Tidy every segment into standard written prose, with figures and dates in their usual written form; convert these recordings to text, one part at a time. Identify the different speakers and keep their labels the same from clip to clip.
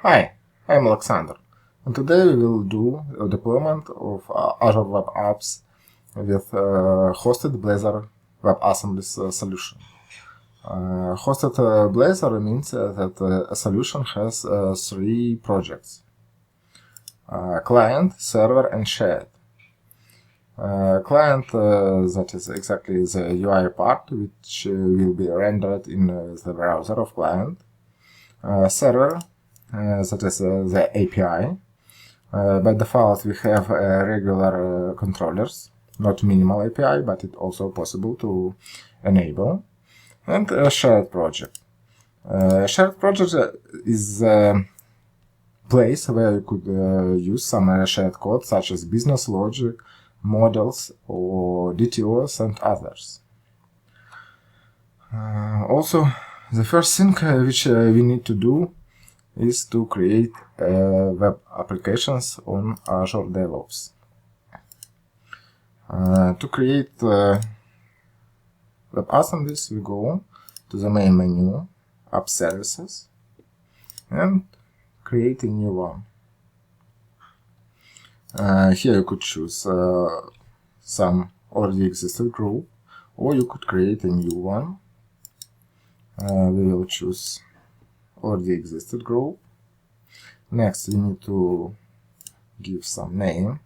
Speaker 1: Hi, I'm Alexander, and today we will do a deployment of Azure Web Apps with Hosted Blazor Web Assemblies solution. Hosted Blazor means that a solution has three projects: client, server, and shared. Client, that is exactly the UI part, which will be rendered in the browser of client. Server, that is the API. By default, we have regular controllers, not minimal API, but it's also possible to enable. And a shared project. Shared project is a place where you could use some shared code, such as business logic, models, or DTOs, and others. Also, the first thing which we need to do is to create web applications on Azure DevOps. To create web assemblies, we go to the main menu, App Services, and create a new one. Here you could choose some already existed group, or you could create a new one. We will choose already existed group. Next, we need to give some name.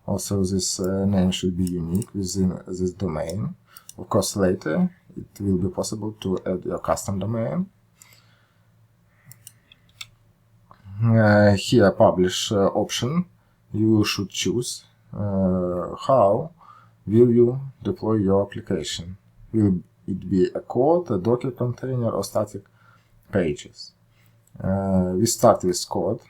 Speaker 1: Also, this name should be unique within this domain. Of course, later it will be possible to add your custom domain. Here, publish option, you should choose how will you deploy your application. Will it be a code, a Docker container, or static pages? We start with code.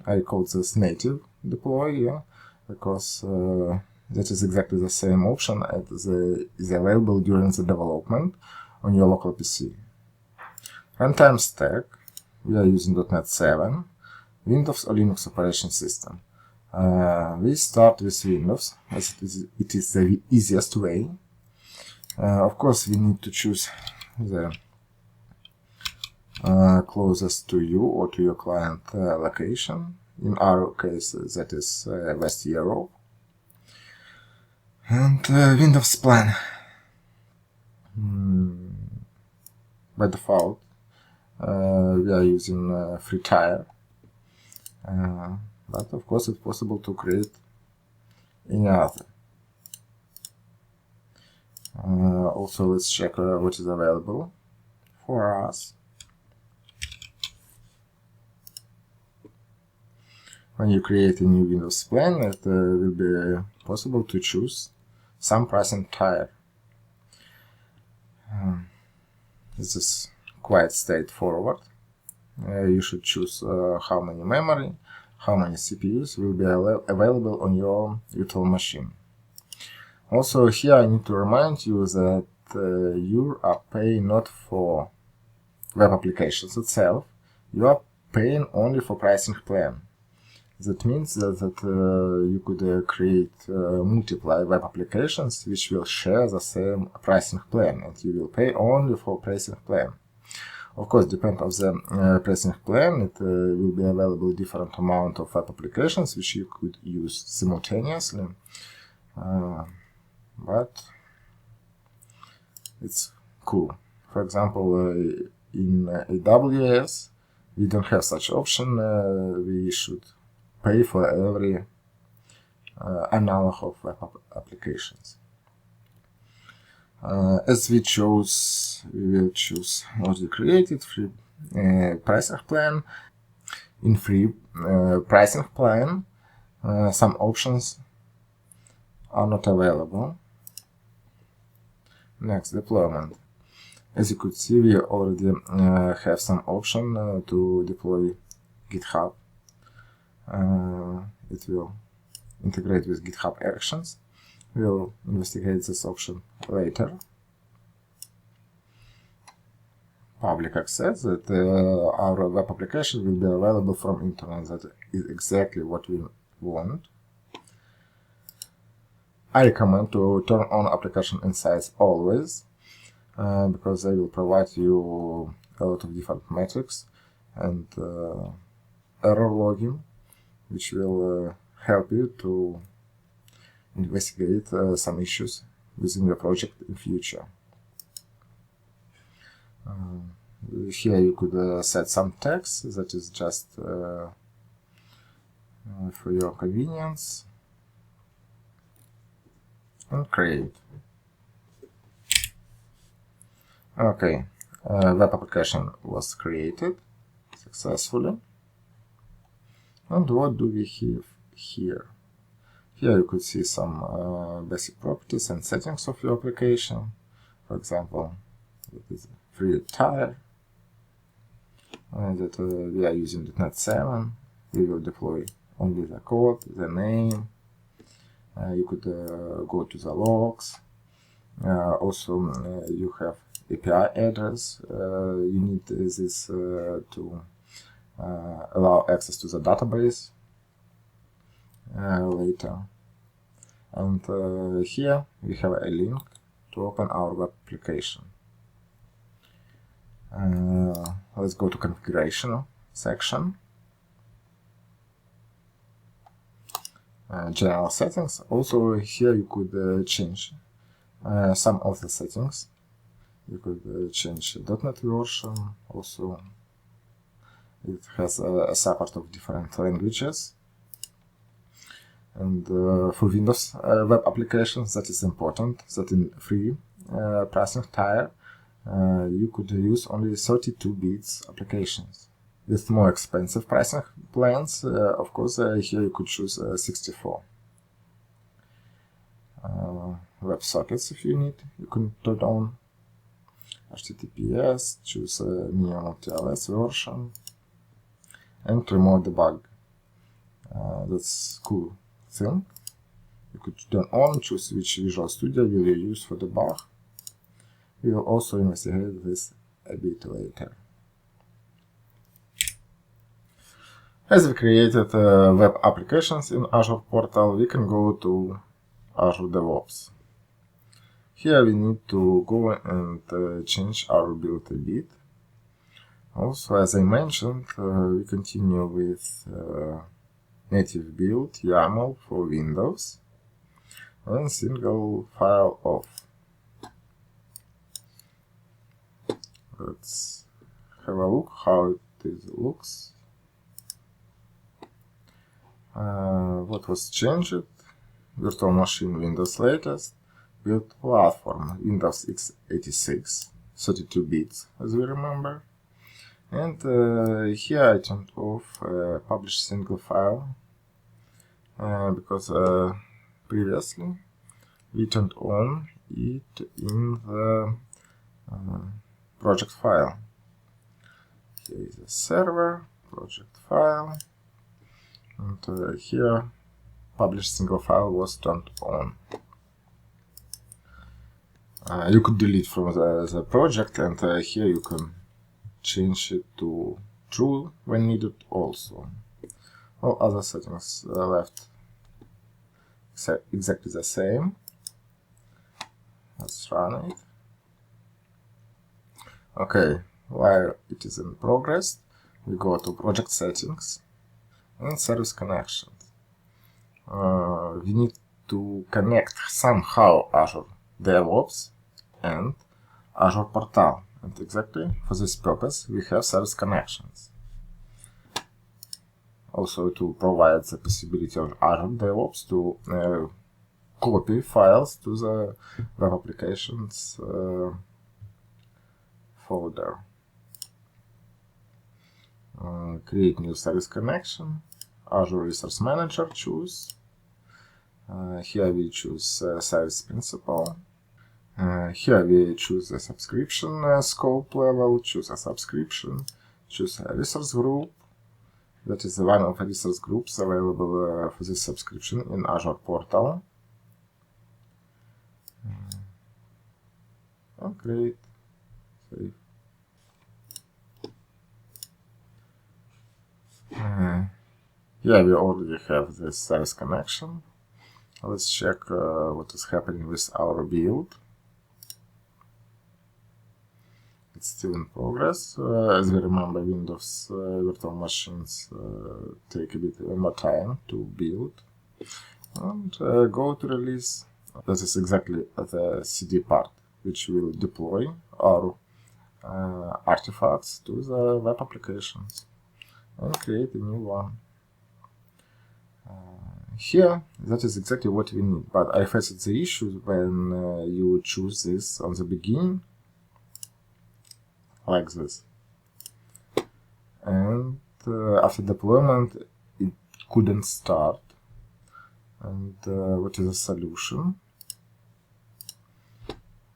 Speaker 1: I call this native deploy, because that is exactly the same option as is available during the development on your local PC. Runtime stack, we are using .NET 7, Windows or Linux operation system. We start with Windows, as it is the easiest way. Of course, we need to choose the closest to you or to your client location. In our case, that is West Europe. And Windows plan. By default, we are using free tier. But of course, it's possible to create any other. Also, let's check what is available for us. When you create a new Windows plan, it will be possible to choose some pricing tier. This is quite straightforward. You should choose how many memory, how many CPUs will be available on your virtual machine. Also, here I need to remind you that you are paying not for web applications itself, you are paying only for pricing plan. That means that you could create multiple web applications which will share the same pricing plan, and you will pay only for pricing plan. Of course, depending on the pricing plan, it will be available different amount of web applications which you could use simultaneously. But it's cool. For example, in AWS, we don't have such option. We should pay for every analog of web applications. As we will choose already created free pricing plan. In free pricing plan, some options are not available. Next, deployment. As you could see, we already have some option to deploy GitHub. It will integrate with GitHub Actions. We'll investigate this option later. Public access, that our web application will be available from internet. That is exactly what we want. I recommend to turn on application insights always, because they will provide you a lot of different metrics and error logging, which will help you to investigate some issues within your project in future. Here you could set some text that is just for your convenience, and create. Okay, web application was created successfully. And what do we have here? Here you could see some basic properties and settings of your application. For example, it is a free tire, and that we are using .NET 7. We will deploy only the code, the name. You could go to the logs. Also, you have API address. You need this to allow access to the database later. And here we have a link to open our web application. Let's go to configuration section. General settings. Also here you could change some of the settings. You could change .NET version. Also it has a support of different languages. And for Windows web applications, that is important, that in free pricing tier you could use only 32 bits applications. With more expensive pricing plans, of course, here you could choose 64. WebSockets, if you need, you can turn on HTTPS, choose minimum TLS version, and remote debug. That's cool thing. You could turn on, choose which Visual Studio will you use for debug. We will also investigate this a bit later. As we created web applications in Azure portal, we can go to Azure DevOps. Here we need to go and change our build a bit. Also, as I mentioned, we continue with native build YAML for Windows and single file off. Let's have a look how it looks. What was changed? Virtual machine Windows latest, build platform Windows x86, 32 bits as we remember. And here I turned off publish single file because previously we turned on it in the project file. Here is a server, project file, and here publish single file was turned on. You could delete from the project, and here you can change it to true when needed also. All other settings left exactly the same. Let's run it. Okay, while it is in progress, we go to project settings and service connections. We need to connect somehow Azure DevOps and Azure Portal. And exactly for this purpose, we have service connections. Also to provide the possibility of Azure DevOps to copy files to the web applications folder. Create new service connection. Azure Resource Manager choose. Here we choose service principal. Here we choose a subscription scope level, choose a subscription, choose a resource group. That is one of the resource groups available for this subscription in Azure portal. And create, save. Here we already have this service connection. Let's check what is happening with our build. it's still in progress. As we remember, Windows virtual machines take a bit more time to build. And go to release. That is exactly the CD part, which will deploy our artifacts to the web applications and create a new one. Here, that is exactly what we need, but I faced the issue when you choose this on the beginning, like this, and after deployment it couldn't start. And what is the solution?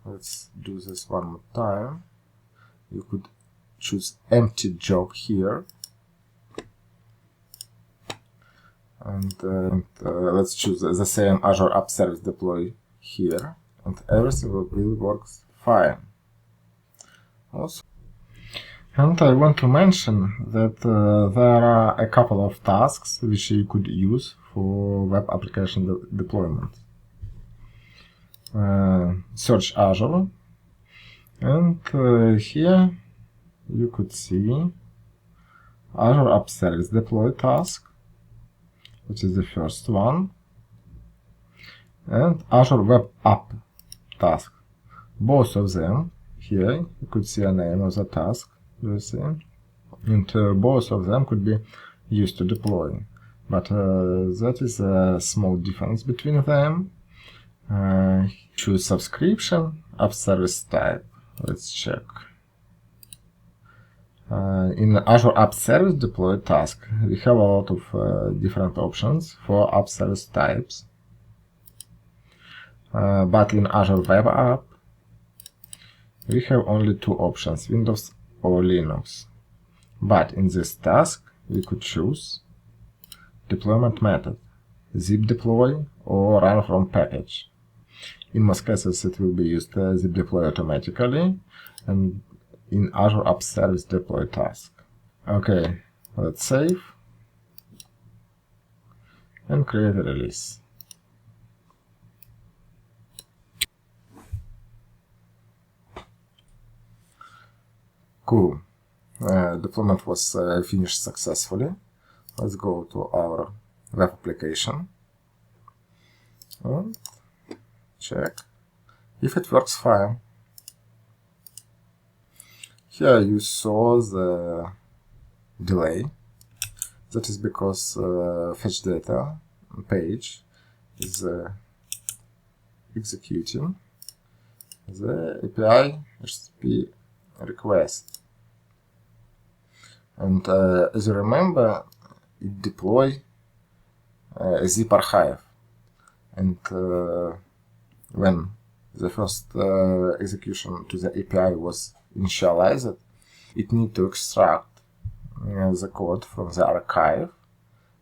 Speaker 1: Let's do this one more time. You could choose empty job here, and let's choose the same Azure App Service deploy here, and everything will work fine. Also, and I want to mention that there are a couple of tasks which you could use for web application deployment. Search Azure, and here you could see Azure App Service deploy task, which is the first one, and Azure Web App task. Both of them, here you could see a name of the task, you see, and both of them could be used to deploy, but that is a small difference between them. Choose subscription, app service type. Let's check. In Azure App Service deploy task, we have a lot of different options for app service types. But in Azure Web App, we have only two options, Windows or Linux. But in this task, we could choose deployment method, zip deploy or run from package. In most cases, it will be used zip deploy automatically, and in Azure App Service deploy task. Okay, let's save and create a release. Cool. Deployment was finished successfully. Let's go to our web application and check if it works fine. Here you saw the delay. That is because fetch data page is executing the API HTTP request. And as you remember, it deploy a zip archive. And when the first execution to the API was initialized, it need to extract the code from the archive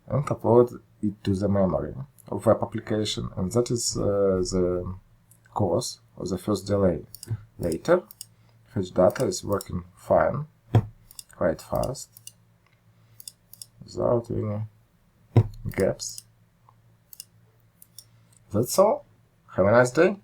Speaker 1: and upload it to the memory of web application, and that is the cause of the first delay. Later, fetch data is working fine, quite fast, without any gaps. That's all. Have a nice day.